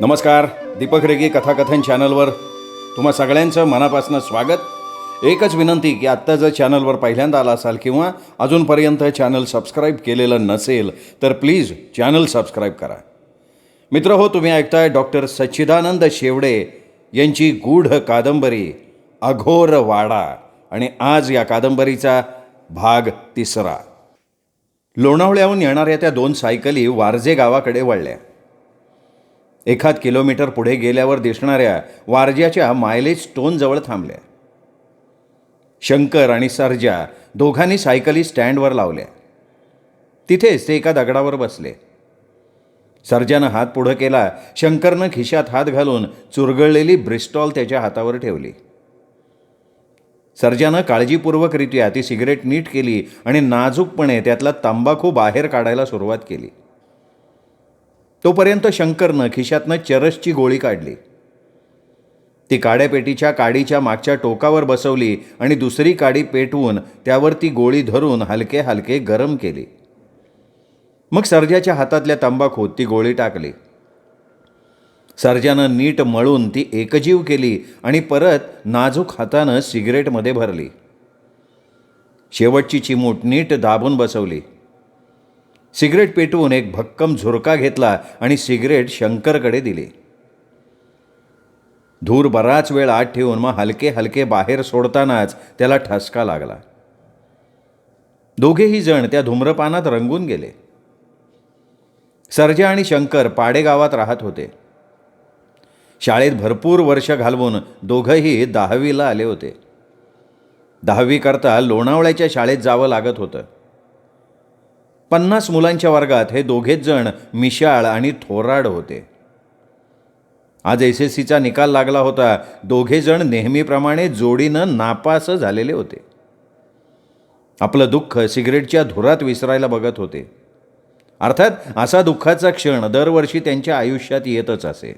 नमस्कार. दीपक रेगे कथाकथन चॅनलवर तुम्हा सगळ्यांचं मनापासून स्वागत. एकच विनंती की आत्ता जर चॅनलवर पहिल्यांदा आला असाल किंवा अजूनपर्यंत चॅनल सबस्क्राईब केलेलं नसेल तर प्लीज चॅनल सबस्क्राईब करा. मित्र हो, तुम्ही ऐकताय डॉक्टर सच्चिदानंद शेवडे यांची गूढ कादंबरी अघोर वाडा आणि आज या कादंबरीचा भाग 3. लोणावळ्याहून येणाऱ्या त्या 2 सायकली वारजे गावाकडे वळल्या. 1 किलोमीटर पुढे गेल्यावर दिसणाऱ्या वारज्याच्या मायलेज स्टोनजवळ थांबल्या. शंकर आणि सर्जा दोघांनी सायकली स्टँडवर लावल्या. तिथेच ते एका दगडावर बसले. सर्जानं हात पुढं केला. शंकरनं खिशात हात घालून चुरगळलेली ब्रिस्टॉल त्याच्या हातावर ठेवली. सर्जानं काळजीपूर्वकरित्या ती सिगरेट नीट केली आणि नाजूकपणे त्यातला तंबाखू बाहेर काढायला सुरुवात केली. तोपर्यंत शंकरनं खिशातनं चरसची गोळी काढली. ती काड्यापेटीच्या काडीच्या मागच्या टोकावर बसवली आणि दुसरी काडी पेटवून त्यावर ती गोळी धरून हलके हलके गरम केली. मग सर्जाच्या हातातल्या तंबाखूत ती गोळी टाकली. सर्जानं नीट मळून ती एकजीव केली आणि परत नाजूक हातानं सिगरेटमध्ये भरली. शेवटची चिमूट नीट दाबून बसवली. सिगरेट पेटवून एक भक्कम झुरका घेतला आणि सिगरेट शंकरकडे दिली. धूर बराच वेळ आत ठेवून मग हलके हलके बाहेर सोडतानाच त्याला ठसका लागला. दोघेही जण त्या धूम्रपानात रंगून गेले. सर्जा आणि शंकर पाडेगावात राहत होते. शाळेत भरपूर वर्ष घालवून दोघंही 10वीला आले होते. 10वी करता लोणावळ्याच्या शाळेत जावं लागत होतं. 50 मुलांच्या वर्गात हे दोघेच जण मिशाळ आणि थोराड होते. आज SSCचा निकाल लागला होता. दोघे जण नेहमीप्रमाणे जोडीनं नापास झालेले होते. आपलं दुःख सिगरेटच्या धुरात विसरायला बघत होते. अर्थात असा दुःखाचा क्षण दरवर्षी त्यांच्या आयुष्यात येतच असे.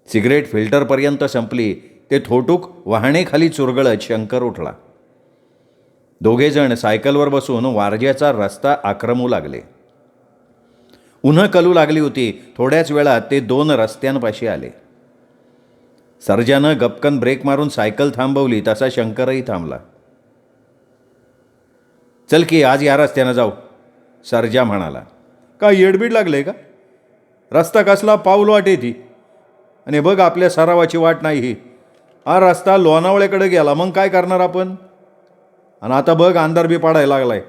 सिगरेट फिल्टरपर्यंत संपली. ते थोटूक वाहणेखाली चुरगळत शंकर उठला. दोघेजण सायकलवर बसून वारज्याचा रस्ता आक्रमू लागले. उन्हं कलू लागली होती. थोड्याच वेळात ते 2 रस्त्यांपाशी आले. सर्जानं गपकन ब्रेक मारून सायकल थांबवली तसा शंकरही थांबला. चल की आज या रस्त्यानं जाऊ, सर्जा म्हणाला. काय येडबीड लागले का? रस्ता कसला पाऊल वाट ती आणि बघ आपल्या सरावाची वाट नाही ही. हा रस्ता लोणावळ्याकडे गेला, मग काय करणार आपण? आणि आता बघ अंधार बी पाडायला लागलाय,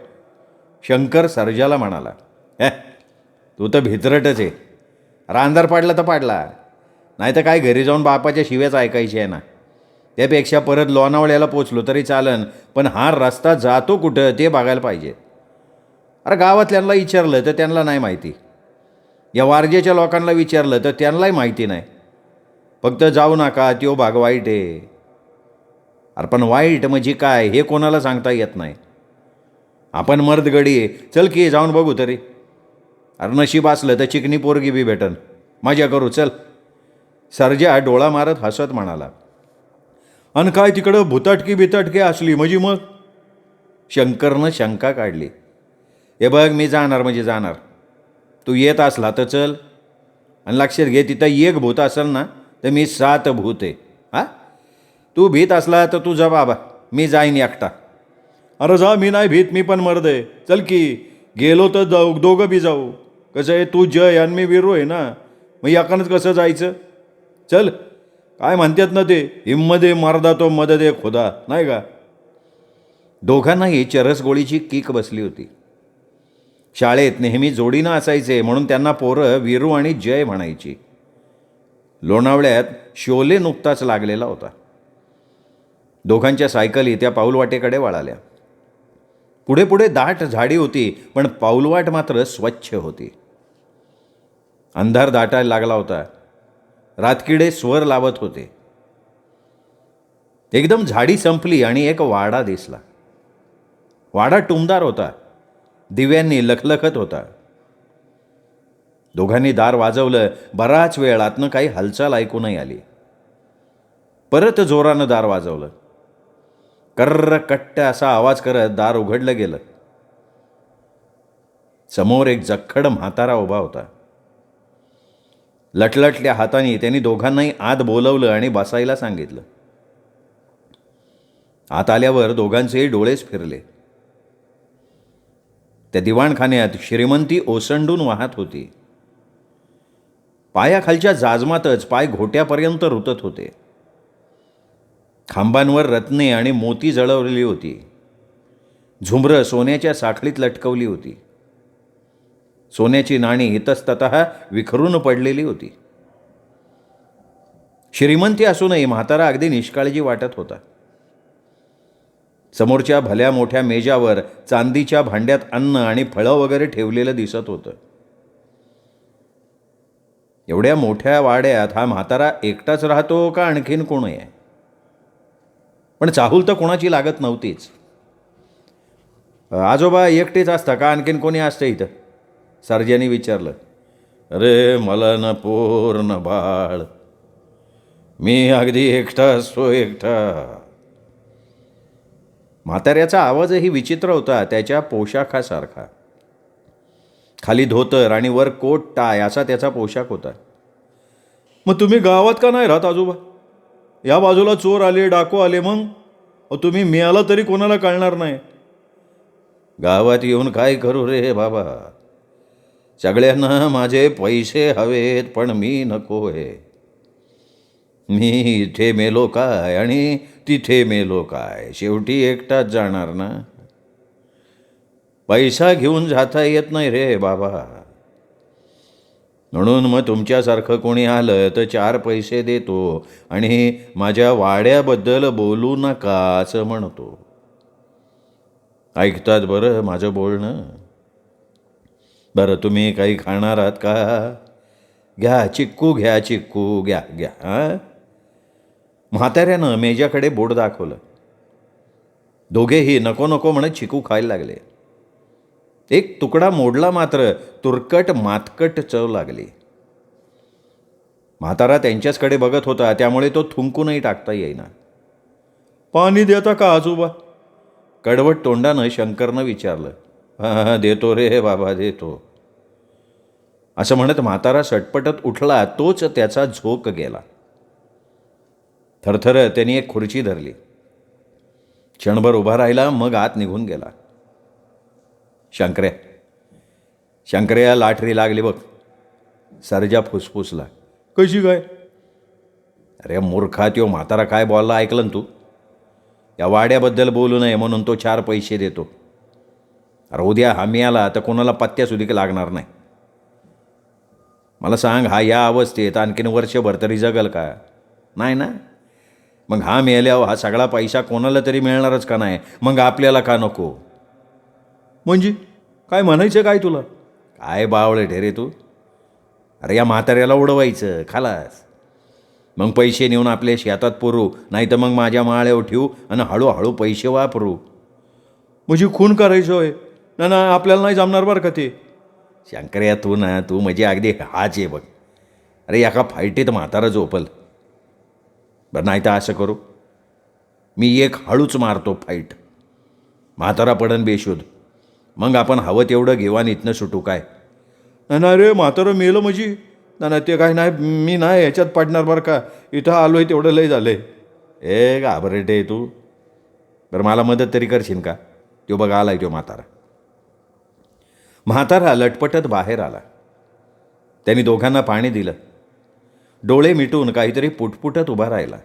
शंकर सर्जाला म्हणाला. तू तर भित्रटच आहे. अरे अंधार पाडला तर पाडला, नाही तर काय घरी जाऊन बापाच्या शिव्याच ऐकायची आहे ना. त्यापेक्षा परत लोणावळ्याला पोचलो तरी चालन, पण हा रस्ता जातो कुठं ते बघायला पाहिजे. अरे गावातल्यांना विचारलं तर त्यांना नाही माहिती. या वारजेच्या लोकांना विचारलं तर त्यांनाही माहिती नाही. फक्त जाऊ नका, त्यो भाग वाईट आहे. अरे पण वाईट म्हणजे काय हे कोणाला सांगता येत नाही. आपण मर्दगडी आहे, चल की जाऊन बघू तरी. अरे नशीब असलं तर चिकनी पोरगी बी भेटन, मजा करू चल, सर्जा डोळा मारत हसत म्हणाला. आणि काय तिकडं भुताटकी बिताटकी असली म्हणजे मग? शंकरनं शंका काढली. हे बघ मी जाणार म्हणजे जाणार. तू येत असला तर चल, आणि लक्षात घे तिथं एक भूत असेल ना तर मी 7 भूत आहे. हां, तू भीत असला तर तू जा बाबा, मी जाईन एकटा. अरे जा, मी नाही भीत, मी पण मर्द आहे. चल की गेलो तर जाऊ, दोघं बी जाऊ. कसं आहे, तू जय आणि मी वीरू आहे ना, मग एकानंच कसं जायचं? चल, काय म्हणतात ना ते, हिम्मदे मर्दा तो मदद आहे खुदा, नाही का? दोघांनाही चरसगोळीची कीक बसली होती. शाळेत नेहमी जोडीनं असायचे म्हणून त्यांना पोरं वीरू आणि जय म्हणायची. लोणावळ्यात शोले नुकताच लागलेला होता. दोघांच्या सायकली त्या पाऊलवाटेकडे वळाल्या. पुढे पुढे दाट झाडी होती, पण पाऊलवाट मात्र स्वच्छ होती. अंधार दाटायला लागला होता. रातकिडे स्वर लावत होते. एकदम झाडी संपली आणि एक वाडा दिसला. वाडा टुमदार होता, दिव्यांनी लखलखत होता. दोघांनी दार वाजवलं. बराच वेळ आतनं काही हालचाल ऐकू नाही आली. परत जोरानं दार वाजवलं. कर्र कट्ट असा आवाज करत दार उघडलं गेलं. समोर एक जख्खड म्हातारा उभा होता. लटलटल्या हाताने त्यांनी दोघांनाही आत बोलवलं आणि बसायला सांगितलं. आत आल्यावर दोघांचेही डोळेच फिरले. त्या दिवाणखान्यात श्रीमंती ओसंडून वाहत होती. पायाखालच्या जाजमातच पाय घोट्यापर्यंत रुतत होते. खांबांवर रत्ने आणि मोती जळवलेली होती. झुंबरं सोन्याच्या साखळीत लटकवली होती. सोन्याची नाणी इतस्ततः विखरून पडलेली होती. श्रीमंती असूनही म्हातारा अगदी निष्काळजी वाटत होता. समोरच्या भल्या मोठ्या मेजावर चांदीच्या भांड्यात अन्न आणि फळं वगैरे ठेवलेलं दिसत होतं. एवढ्या मोठ्या वाड्यात हा म्हातारा एकटाच राहतो का आणखीन कोण आहे? पण चाहूल तर कोणाची लागत नव्हतीच. आजोबा एकटेच असता का आणखीन कोणी असतं इथं? सर्जाने विचारलं. अरे मला न पोर न बाळ, मी अगदी एकटा असतो, एकटा. म्हाताऱ्याचा आवाजही विचित्र होता, त्याच्या पोशाखासारखा. खाली धोतर आणि वर कोट टाय असा त्याचा पोशाख होता. मग तुम्ही गावात का नाही राहत आजोबा? या बाजूला चोर आले, डाकू आले, मग तुम्ही मिळाला तरी कोणाला कळणार नाही. गावात येऊन काय करू रे बाबा? सगळ्यांना माझे पैसे हवेत, पण मी नको आहे. मी इथे मेलो काय आणि तिथे मेलो काय, शेवटी एकटाच जाणार ना. पैसा घेऊन जाता येत नाही रे बाबा. म्हणून मग तुमच्यासारखं कोणी आलं तर 4 पैसे देतो आणि माझ्या वाड्याबद्दल बोलू नका असं म्हणतो. ऐकतात बरं माझं बोलणं? बरं तुम्ही काही खाणार आहात का? घ्या चिक्कू, घ्या चिक्कू, घ्या घ्या. हां. म्हाताऱ्यानं मेजाकडे बोट दाखवलं. दोघेही नको नको म्हणत चिकू खायला लागले. एक तुकडा मोडला मात्र तुरकट मातकट चव लागली. म्हातारा त्यांच्याचकडे बघत होता, त्यामुळे तो थुंकूनही टाकता येईना. पाणी देता का आजोबा? कडवट तोंडानं शंकरनं विचारलं. हां देतो रे बाबा, देतो. असं म्हणत म्हातारा सटपटत उठला. तोच त्याचा झोक गेला. थरथर त्यांनी एक खुर्ची धरली. क्षणभर उभा राहिला, मग आत निघून गेला. शंकर्या लाटरी लागली बघ. सर्जा फुसफुसला. कशी काय? अरे मूर्खा, त्यो म्हातारा काय बोलला ऐकलं ना तू? या वाड्याबद्दल बोलू नये म्हणून तो 4 पैसे देतो. अरे उद्या हा मिळाला तर कोणाला पत्त्यासुद्धा लागणार नाही. मला सांग, हा या अवस्थेत आणखीन वर्षभर तरी जगल का? नाही ना. मग हा मिळाल्यावर हा सगळा पैसा कोणाला तरी मिळणारच का नाही? मग आपल्याला का नको? म्हणजे काय म्हणायचं काय तुला? काय बावळे ढेरे तू. अरे या म्हाताऱ्याला उडवायचं खालास. मग पैसे नेऊन आपल्या शेतात पुरू, नाही तर मग माझ्या माळ्यावर ठेवू आणि हळूहळू पैसे वापरू. म्हणजे खून करायचं होय? ना ना, आपल्याला नाही जमणार बरं का ते. शंकर्या तू म्हणजे अगदी हाच आहे बघ. अरे एका फाईटीत म्हातारा झोपल. बरं नाही तर असं करू, मी एक हळूच मारतो फाईट. म्हातारा पडन बेशुद्ध. मग आपण हवं तेवढं घेऊ आणि इथनं सुटू. काय? नाही रे, म्हातारं मेलं म्हणजे ना ते काय नाही, मी नाही ह्याच्यात पडणार बरं का. इथं आलो आहे तेवढं लय झालं आहे. ए घाबरटे तू. बरं मला मदत तरी करशील का? तो बघा आलाय तो म्हातारा. म्हातारा लटपटत बाहेर आला. त्यांनी दोघांना पाणी दिलं. डोळे मिटून काहीतरी पुटपुटत उभा राहिला.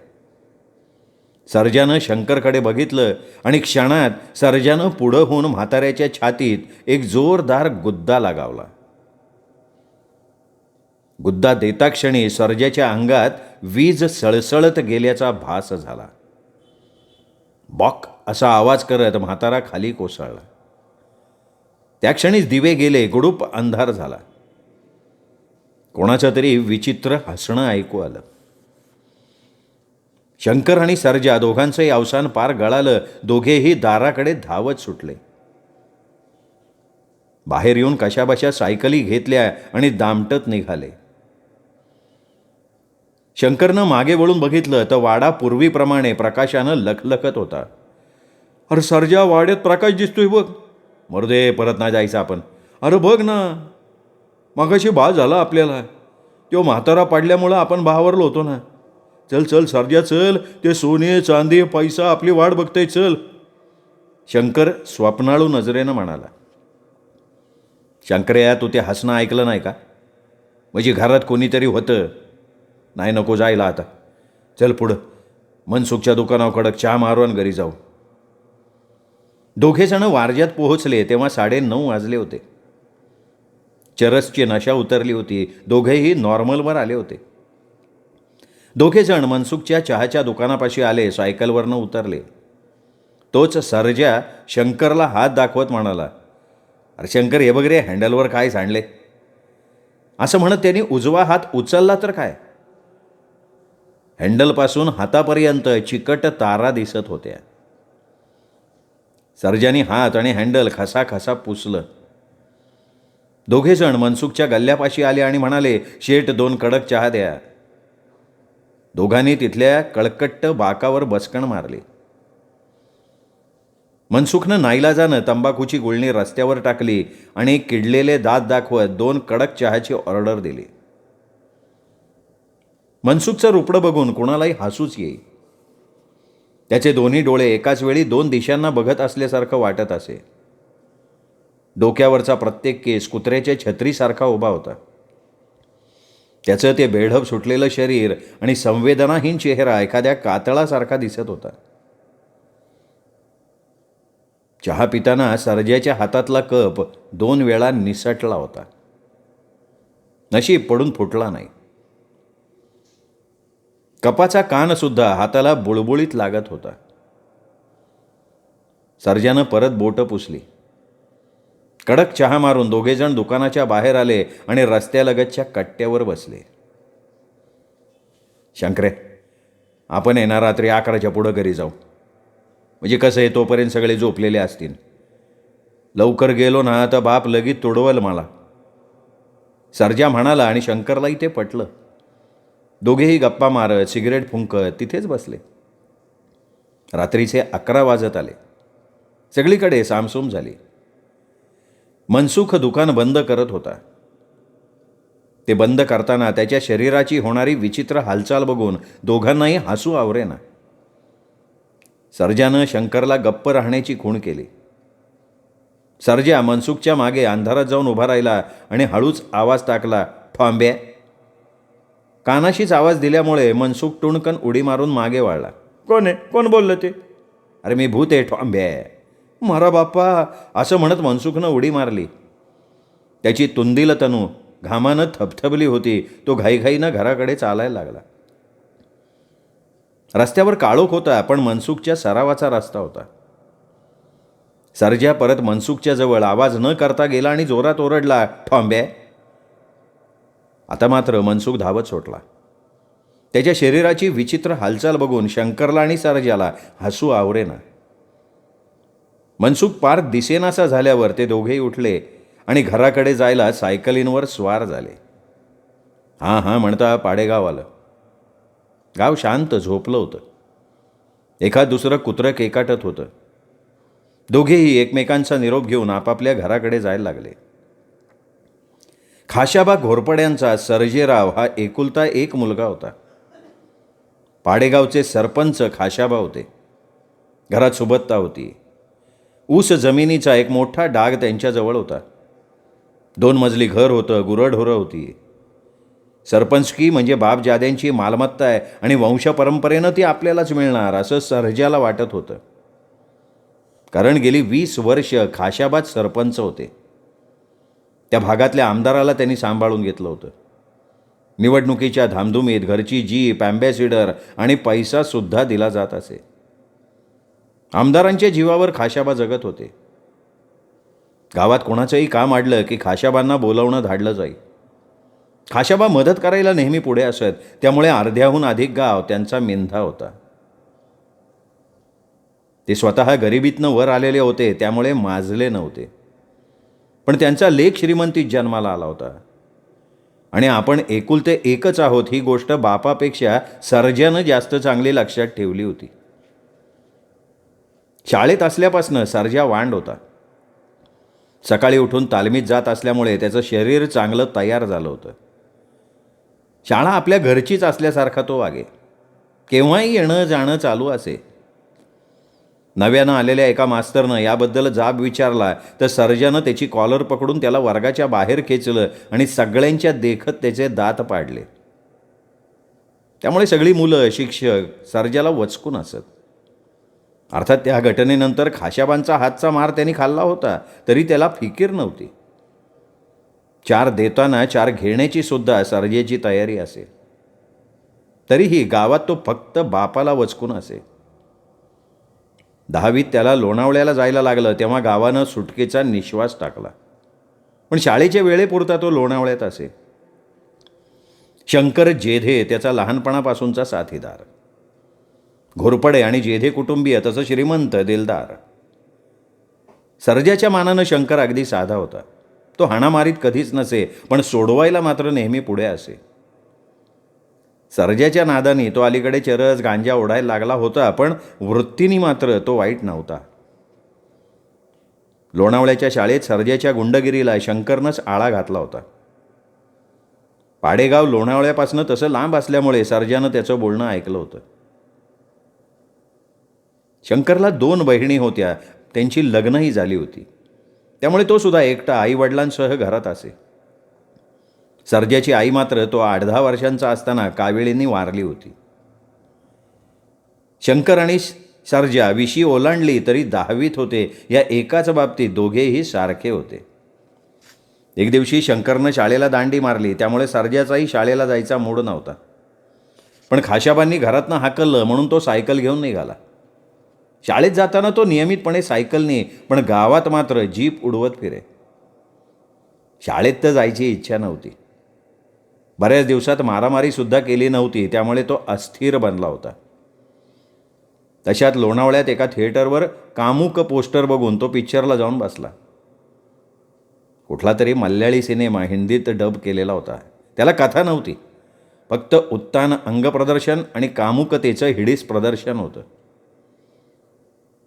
सर्जानं शंकरकडे बघितलं आणि क्षणात सर्जानं पुढं होऊन म्हाताऱ्याच्या छातीत एक जोरदार गुद्दा लगावला. गुद्दा देता क्षणी सर्जाच्या अंगात वीज सळसळत गेल्याचा भास झाला. बॉक असा आवाज करत म्हातारा खाली कोसळला. त्या क्षणीच दिवे गेले, गुडूप अंधार झाला. कोणाचं तरी विचित्र हसणं ऐकू आलं. शंकर आणि सर्जा दोघांचंही अवसान पार गळालं. दोघेही दाराकडे धावत सुटले. बाहेर येऊन कशाबशा सायकली घेतल्या आणि दामटत निघाले. शंकरनं मागे वळून बघितलं तर वाडा पूर्वीप्रमाणे प्रकाशानं लखलखत होता. अरे सर्जा, वाड्यात प्रकाश दिसतोय बघ. मरुदे, परत ना जायचं आपण. अरे बघ ना, मगाशी भास झाला आपल्याला. तो म्हातारा पाडल्यामुळं आपण भावरलो होतो ना. चल चल सर्जा चल, ते सोने चांदी पैसा आपली वाट बघतंय, चल. शंकर स्वप्नाळू नजरेनं म्हणाला. शंकर्या, तू ते हसणं ऐकलं नाही का? म्हणजे घरात कोणीतरी होतं. नाही, नको जायला आता. चल पुढं, मनसुखच्या दुकानाकडं चहा मारून घरी जाऊ. दोघेजण वारज्यात पोहोचले तेव्हा 9:30 वाजले होते. चरसची नशा उतरली होती. दोघेही नॉर्मलवर आले होते. दोघेजण मनसुखच्या चहाच्या दुकानापाशी आले. सायकलवरनं उतरले. तोच सर्जा शंकरला हात दाखवत म्हणाला, अरे शंकर, हे बघ रे, हँडलवर काय सांडले. असं म्हणत त्यांनी उजवा हात उचलला तर काय, हँडलपासून हातापर्यंत चिकट तारा दिसत होत्या. सर्जानी हात आणि हँडल खसाखसा पुसलं. दोघेजण मनसुखच्या गल्ल्यापाशी आले आणि म्हणाले, शेठ, 2 कडक चहा द्या. दोघांनी तिथल्या कळकट्ट बाकावर बसकण मारली. मनसुखनं नाईलाजानं तंबाखूची गुळणी रस्त्यावर टाकली आणि किडलेले दात दाखवत 2 कडक चहाची ऑर्डर दिली. मनसुखचं रुपडं बघून कुणालाही हसूच येई. त्याचे दोन्ही डोळे एकाच वेळी 2 दिशांना बघत असल्यासारखं वाटत असे. डोक्यावरचा प्रत्येक केस कुत्र्याच्या छत्रीसारखा उभा होता. त्याचं ते बेढप सुटलेलं शरीर आणि संवेदनाहीन चेहरा एखाद्या कातळासारखा दिसत होता. चहा पिताना सर्जाच्या हातातला कप 2 वेळा निसटला होता. नशीब पडून फुटला नाही. कपाचा कानसुद्धा हाताला बुळबुळीत लागत होता. सर्जानं परत बोटं पुसली. कडक चहा मारून दोघेजण दुकानाच्या बाहेर आले आणि रस्त्यालगतच्या कट्ट्यावर बसले. शंकरे, आपण येणार रात्री 11च्या पुढं घरी जाऊ. म्हणजे कसं आहे, तोपर्यंत सगळे झोपलेले असतील. लवकर गेलो ना तर बाप लगेच तुडवल मला. सर्जा म्हणाला आणि शंकरलाही ते पटलं. दोघेही गप्पा मारत सिगरेट फुंकत तिथेच बसले. रात्रीचे 11 वाजत आले. सगळीकडे सामसूम झाली. मनसुख दुकान बंद करत होता. ते बंद करताना त्याच्या शरीराची होणारी विचित्र हालचाल बघून दोघांनाही हसू आवरेना. सर्जानं शंकरला गप्प राहण्याची खूण केली. सर्जा मनसुखच्या मागे अंधारात जाऊन उभा राहिला आणि हळूच आवाज टाकला, ठॉम्ब्या. कानाशीच आवाज दिल्यामुळे मनसुख टुणकन उडी मारून मागे वाळला. कोण आहे? कोण बोललं ते? अरे मी भूत आहे, ठॉम्ब्या. मारा बाप्पा, असं म्हणत मनसुखनं उडी मारली. त्याची तुंदील तनू घामानं थबथबली होती. तो घाईघाईनं घराकडे चालायला लागला. रस्त्यावर काळोख होता, पण मनसुखच्या सरावाचा रस्ता होता. सर्जा परत मनसुखच्या जवळ आवाज न करता गेला आणि जोरात ओरडला, ठॉम्ब्या. आता मात्र मनसुख धावत सुटला. त्याच्या शरीराची विचित्र हालचाल बघून शंकरला आणि सर्जाला हसू आवरेना. मनसुख पार दिसेनासा झाल्यावर ते दोघेही उठले आणि घराकडे जायला सायकलींवर स्वार झाले. हां हां म्हणता पाडेगाव आलं. गाव शांत झोपलं होतं. एखाद दुसरं कुत्रं केकाटत होतं. दोघेही एकमेकांचा निरोप घेऊन आपापल्या घराकडे जायला लागले. खाशाबा घोरपड्यांचा सर्जेराव हा एकुलता एक मुलगा होता. पाडेगावचे सरपंच खाशाबा होते. घरात सुबत्ता होती. ऊस जमिनीचा एक मोठा डाग त्यांच्याजवळ होता. 2 मजली घर होतं. गुरंढोरं होती. सरपंचकी म्हणजे बापजाद्यांची मालमत्ता आहे आणि वंशपरंपरेनं ती आपल्यालाच मिळणार असं सर्जाला वाटत होतं. कारण गेली 20 वर्ष खाशाबाद सरपंच होते. त्या भागातल्या आमदाराला त्यांनी सांभाळून घेतलं होतं. निवडणुकीच्या धामधुमीत घरची जीप, ॲम्बॅसिडर आणि पैसासुद्धा दिला जात असे. आमदारांच्या जीवावर खाशाबा जगत होते. गावात कोणाचंही काम अडलं की खाशाबांना बोलावणं धाडलं जाई. खाशाबा मदत करायला नेहमी पुढे असत. त्यामुळे अर्ध्याहून अधिक गाव त्यांचा मेंढा होता. ते स्वतः गरिबीतनं वर आलेले होते, त्यामुळे माजले नव्हते. पण त्यांचा लेक श्रीमंतीत जन्माला आला होता. आणि आपण एकुलते एकच आहोत ही गोष्ट बापापेक्षा सर्जानं जास्त चांगली लक्षात ठेवली होती. शाळेत असल्यापासून सर्जा वांड होता. सकाळी उठून तालमीत जात असल्यामुळे त्याचं शरीर चांगलं तयार झालं होतं. शाळा आपल्या घरचीच असल्यासारखा तो वागे. केव्हाही येणं जाणं चालू असे. नव्यानं आलेल्या एका मास्तरनं याबद्दल जाब विचारला तर सर्जानं त्याची कॉलर पकडून त्याला वर्गाच्या बाहेर खेचलं आणि सगळ्यांच्या देखत त्याचे दात पाडले. त्यामुळे सगळी मुलं, शिक्षक सर्जाला वचकून असत. अर्थात त्या घटनेनंतर खाशाबांचा हातचा मार त्यांनी खाल्ला होता, तरी त्याला फिकीर नव्हती. 4 देताना 4 घेण्याची सुद्धा सर्जेची तयारी असे. तरीही गावात तो फक्त बापाला वचकून असे. 10वीत त्याला लोणावळ्याला जायला लागलं तेव्हा गावानं सुटकेचा निश्वास टाकला. पण शाळेच्या वेळेपुरता तो लोणावळ्यात असे. शंकर जेधे त्याचा लहानपणापासूनचा साथीदार. घोरपडे आणि जेधे कुटुंबीय तसं श्रीमंत दिलदार. सर्जाच्या मानानं शंकर अगदी साधा होता. तो हाणामारीत कधीच नसे, पण सोडवायला मात्र नेहमी पुढे असे. सर्जाच्या नादानी तो अलीकडे चरस गांजा ओढायला लागला होता, पण वृत्तीने मात्र तो वाईट नव्हता. लोणावळ्याच्या शाळेत सर्जाच्या गुंडगिरीला शंकरनंच आळा घातला होता. पाडेगाव लोणावळ्यापासून तसं लांब असल्यामुळे सर्जानं त्याचं बोलणं ऐकलं होतं. शंकरला 2 बहिणी होत्या, त्यांची लग्नही झाली होती. त्यामुळे तो सुद्धा एकटा आईवडिलांसह घरात असे. सर्जाची आई मात्र तो 8-10 वर्षांचा असताना कावेळींनी वारली होती. शंकर आणि सर्जा विशी ओलांडली तरी 10वीत होते. या एकाच बाबतीत दोघेही सारखे होते. एक दिवशी शंकरनं शाळेला दांडी मारली, त्यामुळे सर्जाचाही शाळेला जायचा मूड नव्हता. पण खाशाबांनी घरातनं हाकललं म्हणून तो सायकल घेऊन निघाला. शाळेत जाताना तो नियमितपणे सायकलने, पण गावात मात्र जीप उडवत फिरे. शाळेत तर जायची इच्छा नव्हती. बऱ्याच दिवसात मारामारीसुद्धा केली नव्हती, त्यामुळे तो अस्थिर बनला होता. तशात लोणावळ्यात एका थिएटरवर कामुक पोस्टर बघून तो पिक्चरला जाऊन बसला. कुठला तरी मल्याळी सिनेमा हिंदीत डब केलेला होता. त्याला कथा नव्हती, फक्त उत्तान अंगप्रदर्शन आणि कामुकतेचं हिडीस प्रदर्शन होतं.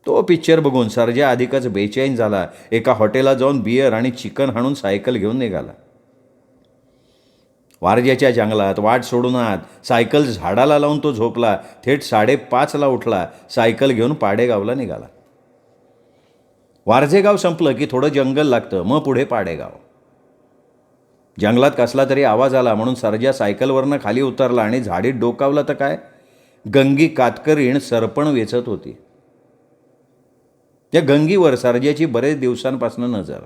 तो पिक्चर बघून सर्जा अधिकच बेचैन झाला. एका हॉटेलात जाऊन बियर आणि चिकन हाणून सायकल घेऊन निघाला. वारज्याच्या जंगलात वाट सोडून आत सायकल झाडाला लावून तो झोपला. थेट 5:30ला उठला. सायकल घेऊन पाडेगावला निघाला. वारजे गाव संपलं की थोडं जंगल लागतं, मग पुढे पाडेगाव. जंगलात कसला तरी आवाज आला म्हणून सर्जा सायकलवरनं खाली उतरला आणि झाडीत डोकावलं तर काय, गंगी कातकरीण सरपण वेचत होती. या गंगीवर सर्जाची बरेच दिवसांपासून नजर.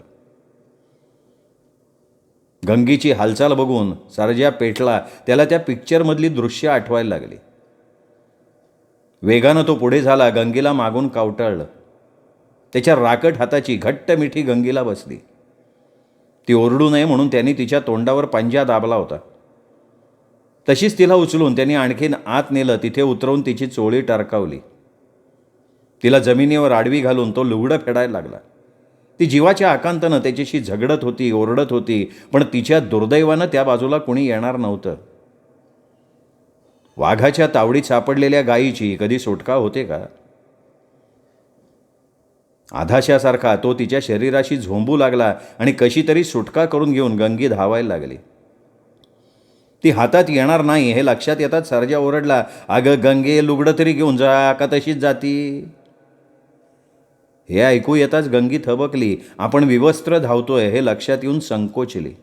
गंगीची हालचाल बघून सर्जा पेटला. त्याला त्या पिक्चरमधली दृश्य आठवायला लागली. वेगानं तो पुढे झाला. गंगीला मागून कावटाळलं. त्याच्या राकट हाताची घट्ट मिठी गंगीला बसली. ती ओरडू नये म्हणून त्यांनी तिच्या तोंडावर पंजा दाबला होता. तशीच तिला उचलून त्यांनी आणखीन आत नेलं. तिथे उतरवून तिची चोळी टरकावली. तिला जमिनीवर आडवी घालून तो लुगडं फेडायला लागला. ती जीवाच्या आकांतानं त्याच्याशी झगडत होती, ओरडत होती, पण तिच्या दुर्दैवानं त्या बाजूला कुणी येणार नव्हतं. वाघाच्या तावडीत सापडलेल्या गायीची कधी सुटका होते का? आधाशासारखा तो तिच्या शरीराशी झोंबू लागला आणि कशी तरी सुटका करून घेऊन गंगी धावायला लागली. ती हातात येणार नाही हे लक्षात येताच सर्जा ओरडला, अगं गंगे, लुगडं तरी घेऊन जा, का तशीच जाती? हे ऐकू येताच गंगी थबकली. आपण विवस्त्र धावतोय हे लक्षात येऊन संकोचली.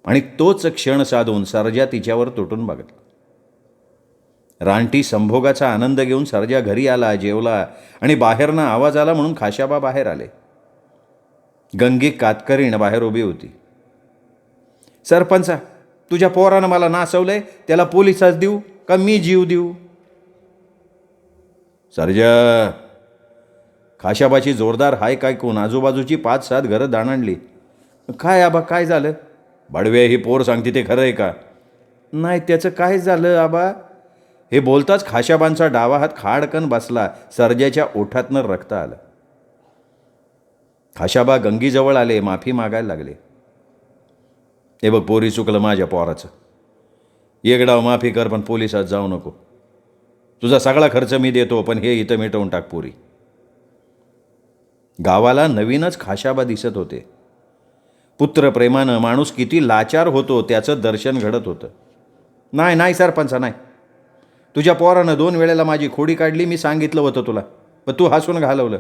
आणि तोच क्षण साधून सर्जा तिच्यावर तुटून बघितला. रानटी संभोगाचा आनंद घेऊन सर्जा घरी आला, जेवला आणि बाहेरनं आवाज आला म्हणून खाशाबा बाहेर आले. गंगी कातकरीण बाहेर उभी होती. सरपंचा, तुझ्या पोरानं मला नासवलंय, त्याला पोलिसात देऊ का मी जीव देऊ? सर्जा, खाशाबाची जोरदार हाय ऐकून आजूबाजूची 5-7 घरं दाणाणली. काय आबा, काय झालं? बडवे, ही पोर सांगते ते खरं आहे का? नाही, त्याचं काय झालं आबा? हे बोलताच खाशाबांचा डावा हात खाडकन बसला. सर्जाच्या ओठातनं रक्त आलं. खाशाबा गंगीजवळ आले, माफी मागायला लागले. हे बघ पोरी, चुकलं माझ्या पोराचं. एक डाव माफी कर, पण पोलिसात जाऊ नको. तुझा सगळा खर्च मी देतो, पण हे इथं मिटवून टाक पोरी. गावाला नवीनच खाशाबा दिसत होते. पुत्रप्रेमानं माणूस किती लाचार होतो त्याचं दर्शन घडत होतं. नाही नाही सरपंचा, नाही. तुझ्या पोरानं 2 वेळेला माझी खोडी काढली, मी सांगितलं होतं तुला, पण तू हसून घालवलं.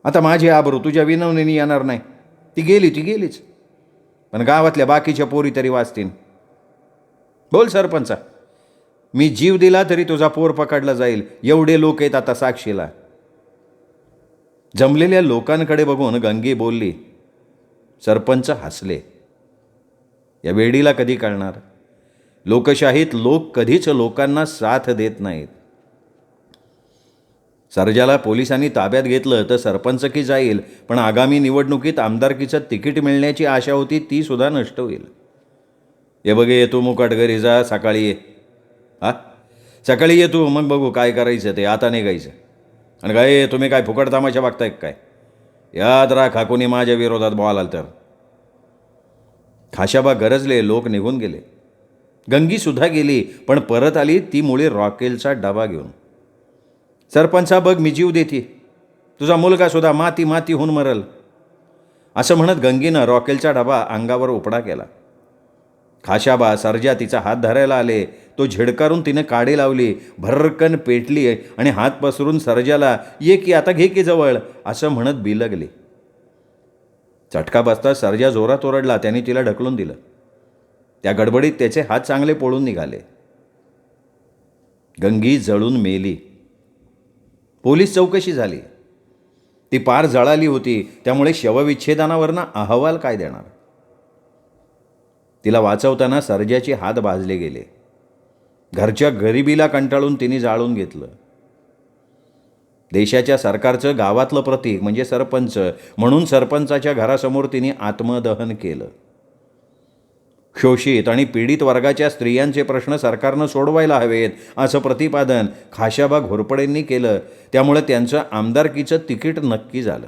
आता माझी आबरू तुझ्या विनवणीने येणार नाही. ती गेलीच, पण गावातल्या बाकीच्या पोरी तरी वाचतील. बोल सरपंचा, मी जीव दिला तरी तुझा पोर पकडला जाईल, एवढे लोक आहेत आता साक्षीला. जमलेल्या लोकांकडे बघून गंगी बोलली. सरपंच हसले. या वेडीला कधी कळणार? लोकशाहीत लोक कधीच लोकांना साथ देत नाहीत. सर्जाला पोलिसांनी ताब्यात घेतलं तर सरपंचकी जाईल, पण आगामी निवडणुकीत आमदारकीचं तिकीट मिळण्याची आशा होती ती सुद्धा नष्ट होईल. ये बघे, ये तू मुकाट घरी जा, सकाळी ये. सकाळी ये तू, मग बघू काय करायचं ते. आता निघायचं. आणि काय तुम्ही काय फुकट तामाशा बघताय काय? याद राखा, कोणी माझ्या विरोधात बोलाल तर. खाशाबा गरजले, लोक निघून गेले. गंगीसुद्धा गेली, पण परत आली ती मुळे रॉकेलचा डबा घेऊन. सरपंचा बघ, मी जीव देते, तुझा मुलगा सुद्धा माती होऊन मरल, असं म्हणत गंगीनं रॉकेलचा डबा अंगावर उपडा केला. खाशाबा सर्जा तिचा हात धरायला आले. तो झिडकारून तिने काडी लावली, भरकन पेटली आणि हात पसरून सर्जाला ये की आता घे की जवळ असं म्हणत बिलगली. चटका बसता सर्जा जोरात ओरडला. त्याने तिला ढकलून दिलं. त्या गडबडीत त्याचे हात चांगले पळून निघाले. गंगी जळून मेली. पोलीस चौकशी झाली. ती पार जळाली होती, त्यामुळे शवविच्छेदनावरनं अहवाल काय देणार? तिला वाचवताना सर्जाचे हात भाजले गेले. घरच्या गरिबीला कंटाळून तिने जाळून घेतलं. देशाच्या सरकारचं गावातलं प्रतीक म्हणजे सरपंच, म्हणून सरपंचाच्या घरासमोर तिने आत्मदहन केलं. शोषित आणि पीडित वर्गाच्या स्त्रियांचे प्रश्न सरकारनं सोडवायला हवेत असं प्रतिपादन खाशाबा घोरपडेंनी केलं. त्यामुळे त्यांचं आमदारकीचं तिकीट नक्की झालं.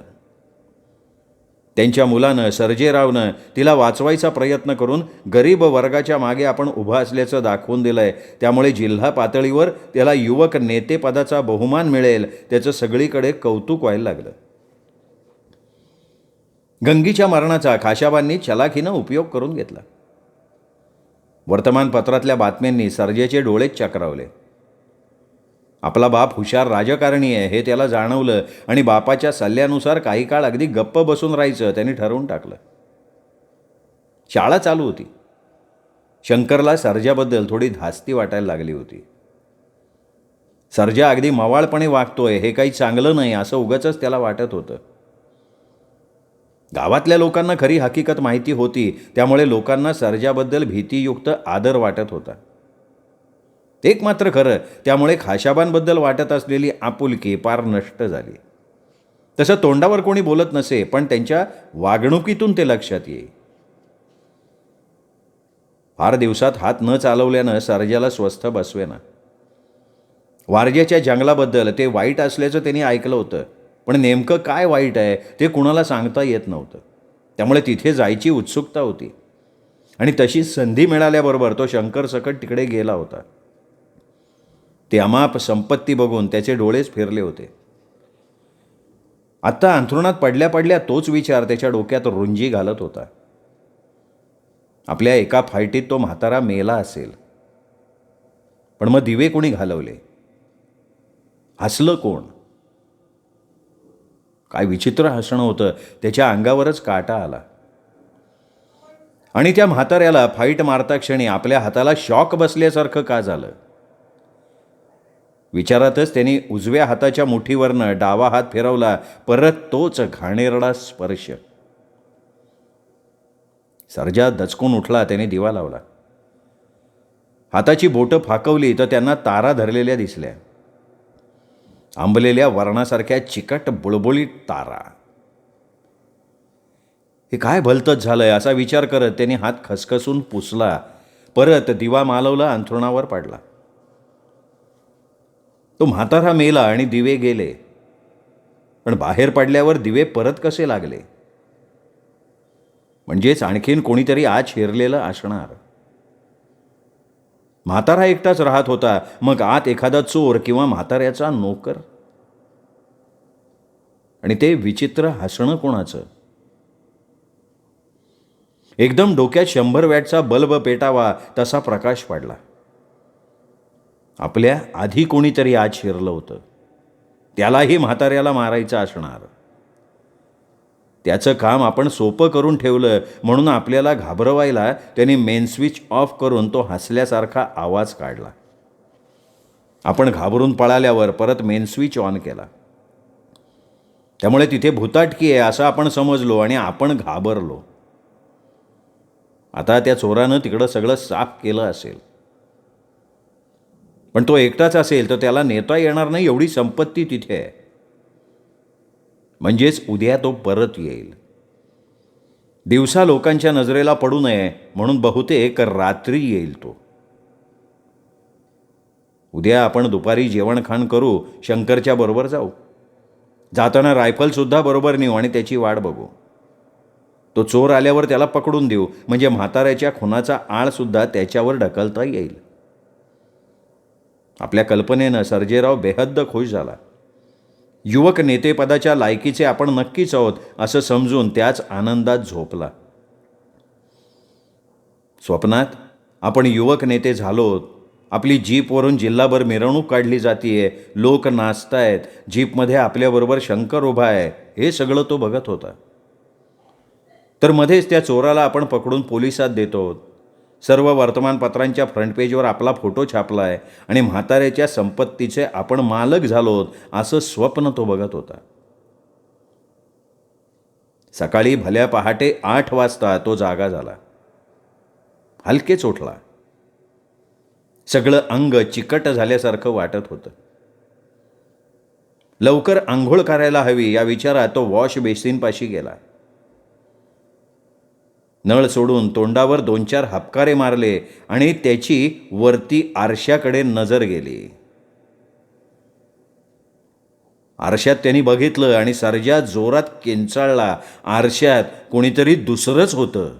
त्यांच्या मुलानं सर्जेरावनं तिला वाचवायचा प्रयत्न करून गरीब वर्गाच्या मागे आपण उभं असल्याचं दाखवून दिलं आहे. त्यामुळे जिल्हा पातळीवर त्याला युवक नेतेपदाचा बहुमान मिळेल, त्याचं सगळीकडे कौतुक व्हायला लागलं. गंगीच्या मरणाचा खाशाबांनी चलाखीनं उपयोग करून घेतला. वर्तमानपत्रातल्या बातम्यांनी सर्जेचे डोळेच चक्रावले. आपला बाप हुशार राजकारणी आहे हे त्याला जाणवलं आणि बापाच्या सल्ल्यानुसार काही काळ अगदी गप्प बसून राहायचं त्यांनी ठरवून टाकलं. शाळा चालू होती. शंकरला सर्जाबद्दल थोडी धास्ती वाटायला लागली होती. सर्जा अगदी मवाळपणे वागतोय, हे काही चांगलं नाही असं उगाचच त्याला वाटत होतं. गावातल्या लोकांना खरी हकीकत माहिती होती, त्यामुळे लोकांना सर्जाबद्दल भीतीयुक्त आदर वाटत होता. एक मात्र खरं, त्यामुळे खाशाबांबद्दल वाटत असलेली आपुलकी पार नष्ट झाली. तसं तोंडावर कोणी बोलत नसे, पण त्यांच्या वागणुकीतून ते लक्षात येई. फार दिवसात हात न चालवल्यानं सर्जाला स्वस्थ बसवेना. वारज्याच्या जंगलाबद्दल ते वाईट असल्याचं त्यांनी ऐकलं होतं, पण नेमकं काय वाईट आहे ते कुणाला सांगता येत नव्हतं. त्यामुळे तिथे जायची उत्सुकता होती आणि तशी संधी मिळाल्याबरोबर तो शंकर सकट तिकडे गेला होता. ते अमाप संपत्ती बघून त्याचे डोळेच फिरले होते. आत्ता अंथरुणात पडल्या पडल्या तोच विचार त्याच्या डोक्यात रुंजी घालत होता. आपल्या एका फायटीत तो म्हातारा मेला असेल, पण मग दिवे कोणी घालवले? हसलं कोण? काय विचित्र हसणं होतं. त्याच्या अंगावरच काटा आला. आणि त्या म्हाताऱ्याला फाईट मारता क्षणी आपल्या हाताला शॉक बसल्यासारखं का झालं? विचारातच त्यांनी उजव्या हाताच्या मुठीवरनं डावा हात फिरवला. परत तोच घाणेरडा स्पर्श. सर्जा दचकून उठला. त्याने दिवा लावला. हाताची बोटं फाकवली तर त्यांना तारा धरलेल्या दिसल्या. आंबलेल्या वर्णासारख्या चिकट बुळबुळीत तारा. हे काय भलतंच झालंय असा विचार करत त्यांनी हात खसखसून पुसला. परत दिवा मालवला. अंथरुणावर पडला. तो म्हातारा मेला आणि दिवे गेले, पण बाहेर पडल्यावर दिवे परत कसे लागले? म्हणजेच आणखीन कोणीतरी आत शिरलेलं असणार. म्हातारा एकटाच राहत होता, मग आत एखादा चोर किंवा म्हाताऱ्याचा नोकर. आणि ते विचित्र हसणं कोणाचं? एकदम डोक्यात 100 वॅटचा बल्ब पेटावा तसा प्रकाश पडला. आपल्या आधी कोणीतरी आत शिरलं होतं. त्यालाही म्हाताऱ्याला मारायचं असणार. त्याचं काम आपण सोपं करून ठेवलं म्हणून आपल्याला घाबरवायला त्याने मेन स्विच ऑफ करून तो हसल्यासारखा आवाज काढला. आपण घाबरून पळाल्यावर परत मेन स्विच ऑन केला. त्यामुळे तिथे भुताटकी आहे असं आपण समजलो आणि आपण घाबरलो. आता त्या चोरानं तिकडं सगळं साफ केलं असेल, पण तो एकटाच असेल तर त्याला नेता येणार नाही एवढी संपत्ती तिथे आहे. म्हणजेच उद्या तो परत येईल. दिवसा लोकांच्या नजरेला पडू नये म्हणून बहुतेक रात्री येईल तो. उद्या आपण दुपारी जेवणखाण करू, शंकरच्या बरोबर जाऊ. जाताना रायफलसुद्धा बरोबर नेऊ आणि त्याची वाट बघू. तो चोर आल्यावर त्याला पकडून देऊ, म्हणजे म्हाताऱ्याच्या खुनाचा आळसुद्धा त्याच्यावर ढकलता येईल. आपल्या कल्पनेनं सर्जेराव बेहद्द खुश झाला. युवक नेतेपदाच्या लायकीचे आपण नक्कीच आहोत असं समजून त्याच आनंदात झोपला. स्वप्नात आपण युवक नेते झालोत. आपली जीपवरून जिल्हाभर मिरवणूक काढली जातीये, लोक नाचतायत, जीपमध्ये आपल्याबरोबर शंकर उभा आहे, हे सगळं तो बघत होता. तर मध्येच त्या चोराला आपण पकडून पोलिसात देतो. सर्व वर्तमानपत्रांच्या फ्रंट पेजवर आपला फोटो छापला आहे आणि म्हाताऱ्याच्या संपत्तीचे आपण मालक झालोत असं स्वप्न तो बघत होता. सकाळी भल्या पहाटे 8 वाजता तो जागा झाला. हलकेच उठला. सगळं अंग चिकट झाल्यासारखं वाटत होतं. लवकर आंघोळ करायला हवी या विचारात तो वॉश बेसिनपाशी गेला. नळ सोडून तोंडावर 2-4 हापकारे मारले आणि त्याची वरती आरशाकडे नजर गेली. आरशात त्यांनी बघितलं आणि सर्जा जोरात किंचाळला. आरशात कोणीतरी दुसरंच होतं.